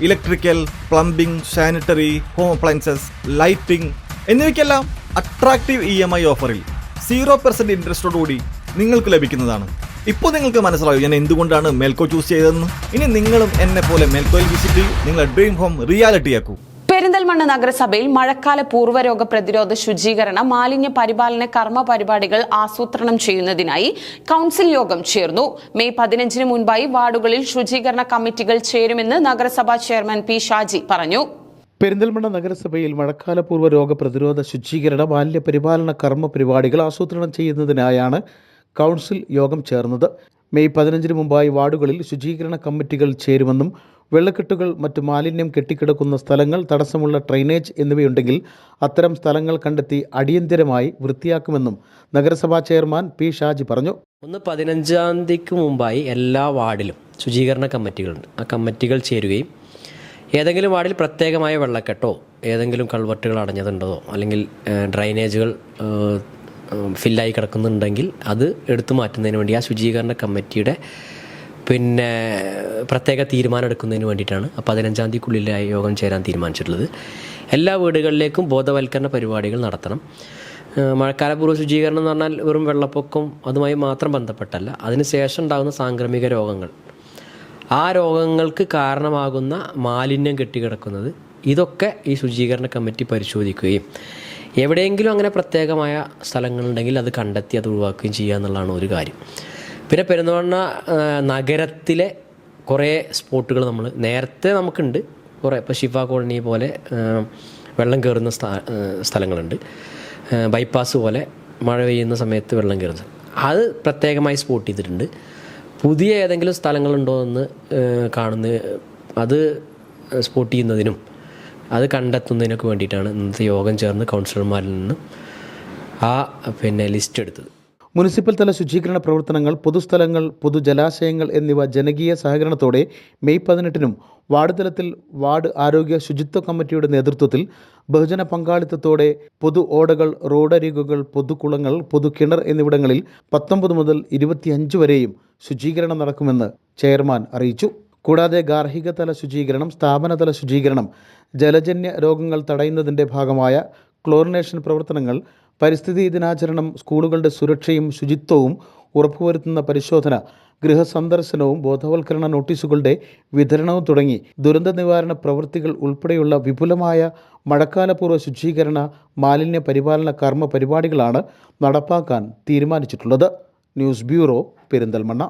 Electrical, plumbing, sanitary, home appliances, lighting എന്നിവയ്ക്കെല്ലാം attractive EMI ഓഫറിൽ 0% ഇൻട്രസ്റ്റോടുകൂടി നിങ്ങൾക്ക് ലഭിക്കുന്നതാണ്. ഇപ്പോൾ നിങ്ങൾക്ക് മനസ്സിലാവും ഞാൻ എന്തുകൊണ്ടാണ് മെൽക്കോ ചൂസ് ചെയ്തതെന്ന്. ഇനി നിങ്ങളും എന്നെ പോലെ മെൽക്കോയിൽ വിസിറ്റ് ചെയ്യൂ, നിങ്ങളുടെ ഡ്രീം ഹോം റിയാലിറ്റിയാക്കൂ. പെരിന്തൽമണ്ണ നഗരസഭയിൽ മഴക്കാല പൂർവ്വരോഗ പ്രതിരോധ ശുചീകരണ മാലിന്യ പരിപാലന കർമ്മ പരിപാടികൾ ആസൂത്രണം ചെയ്യുന്നതിനായി കൗൺസിൽ യോഗം ചേർന്നു. മെയ് 15 മുൻപായി വാർഡുകളിൽ ശുചീകരണ കമ്മിറ്റികൾ ചേരുമെന്ന് നഗരസഭാ ചെയർമാൻ P. ഷാജി പറഞ്ഞു. പെരിന്തൽമണ്ണ നഗരസഭയിൽ മഴക്കാലപൂർവ്വ രോഗപ്രതിരോധ ശുചീകരണ മാലിന്യ പരിപാലന കർമ്മ പരിപാടികൾ ആസൂത്രണം ചെയ്യുന്നതിനായാണ് കൗൺസിൽ യോഗം ചേർന്നത്. മെയ് 15 മുമ്പായി വാർഡുകളിൽ ശുചീകരണ കമ്മിറ്റികൾ ചേരുമെന്നും വെള്ളക്കെട്ടുകൾ, മറ്റു മാലിന്യം കെട്ടിക്കിടക്കുന്ന സ്ഥലങ്ങൾ, തടസ്സമുള്ള ഡ്രെയിനേജ് എന്നിവയുണ്ടെങ്കിൽ അത്തരം സ്ഥലങ്ങൾ കണ്ടെത്തി അടിയന്തരമായി വൃത്തിയാക്കുമെന്നും നഗരസഭാ ചെയർമാൻ P. ഷാജി പറഞ്ഞു. 15-ാം തീയതിക്ക് മുമ്പായി എല്ലാ വാർഡിലും ശുചീകരണ കമ്മിറ്റികളുണ്ട്. ആ കമ്മിറ്റികൾ ചേരുകയും ഏതെങ്കിലും വാർഡിൽ പ്രത്യേകമായ വെള്ളക്കെട്ടോ ഏതെങ്കിലും കൾവർട്ടുകൾ അടഞ്ഞതുണ്ടോ അല്ലെങ്കിൽ ഡ്രൈനേജുകൾ ഫില്ലായി കിടക്കുന്നുണ്ടെങ്കിൽ അത് എടുത്തു മാറ്റുന്നതിന് വേണ്ടി ആ ശുചീകരണ കമ്മിറ്റിയുടെ പ്രത്യേക തീരുമാനം എടുക്കുന്നതിന് വേണ്ടിയിട്ടാണ് 15-ാം തീയതിക്കുള്ളിലായി യോഗം ചേരാൻ തീരുമാനിച്ചിട്ടുള്ളത്. എല്ലാ വീടുകളിലേക്കും ബോധവൽക്കരണ പരിപാടികൾ നടത്തണം. മഴക്കാലപൂർവ്വ ശുചീകരണം എന്ന് പറഞ്ഞാൽ വെറും വെള്ളപ്പൊക്കം അതുമായി മാത്രം ബന്ധപ്പെട്ടല്ല, അതിനുശേഷം ഉണ്ടാകുന്ന സാംക്രമിക രോഗങ്ങൾ, ആ രോഗങ്ങൾക്ക് കാരണമാകുന്ന മാലിന്യം കെട്ടിക്കിടക്കുന്നത്, ഇതൊക്കെ ഈ ശുചീകരണ കമ്മിറ്റി പരിശോധിക്കുകയും എവിടെയെങ്കിലും അങ്ങനെ പ്രത്യേകമായ സ്ഥലങ്ങളുണ്ടെങ്കിൽ അത് കണ്ടെത്തി അത് ഒഴിവാക്കുകയും ചെയ്യുക എന്നുള്ളതാണ് ഒരു കാര്യം. പിന്നെ പെരുന്തൽമണ്ണ നഗരത്തിലെ കുറേ സ്പോട്ടുകൾ നമ്മൾ നേരത്തെ നമുക്കുണ്ട്. കുറേ ഇപ്പോൾ ശിവ കോളനി പോലെ വെള്ളം കയറുന്ന സ്ഥലങ്ങളുണ്ട്. ബൈപ്പാസ് പോലെ മഴ പെയ്യുന്ന സമയത്ത് വെള്ളം കയറുന്നത്, അത് പ്രത്യേകമായി സ്പോട്ട് ചെയ്തിട്ടുണ്ട്. പുതിയ ഏതെങ്കിലും സ്ഥലങ്ങളുണ്ടോ എന്ന് അത് സ്പോട്ട് ചെയ്യുന്നതിനും അത് കണ്ടെത്തുന്നതിനൊക്കെ വേണ്ടിയിട്ടാണ് ഇന്നത്തെ യോഗം ചേർന്ന് കൗൺസിലർമാരിൽ നിന്ന് ലിസ്റ്റ് എടുത്തത്. മുനിസിപ്പൽ തല ശുചീകരണ പ്രവർത്തനങ്ങൾ, പൊതുസ്ഥലങ്ങൾ, പൊതുജലാശയങ്ങൾ എന്നിവ ജനകീയ സഹകരണത്തോടെ മെയ് 18-നും വാർഡ് തലത്തിൽ വാർഡ് ആരോഗ്യ ശുചിത്വ കമ്മിറ്റിയുടെ നേതൃത്വത്തിൽ ബഹുജന പങ്കാളിത്തത്തോടെ പൊതു ഓടകൾ, റോഡരികുകൾ, പൊതുകുളങ്ങൾ, പൊതുകിണർ എന്നിവിടങ്ങളിൽ 19 മുതൽ 25 വരെയും ശുചീകരണം നടക്കുമെന്ന് ചെയർമാൻ അറിയിച്ചു. കൂടാതെ ഗാർഹിക തല ശുചീകരണം, സ്ഥാപനതല ശുചീകരണം, ജലജന്യ രോഗങ്ങൾ തടയുന്നതിൻ്റെ ഭാഗമായ ക്ലോറിനേഷൻ പ്രവർത്തനങ്ങൾ, പരിസ്ഥിതി ദിനാചരണം, സ്കൂളുകളുടെ സുരക്ഷയും ശുചിത്വവും ഉറപ്പുവരുത്തുന്ന പരിശോധന, ഗൃഹസന്ദർശനവും ബോധവൽക്കരണ നോട്ടീസുകളുടെ വിതരണവും തുടങ്ങി ദുരന്ത നിവാരണ പ്രവൃത്തികൾ ഉൾപ്പെടെയുള്ള വിപുലമായ മഴക്കാലപൂർവ്വ ശുചീകരണ മാലിന്യ പരിപാലന കർമ്മ പരിപാടികളാണ് നടപ്പാക്കാൻ തീരുമാനിച്ചിട്ടുള്ളത്. News bureau, Perinthalmanna.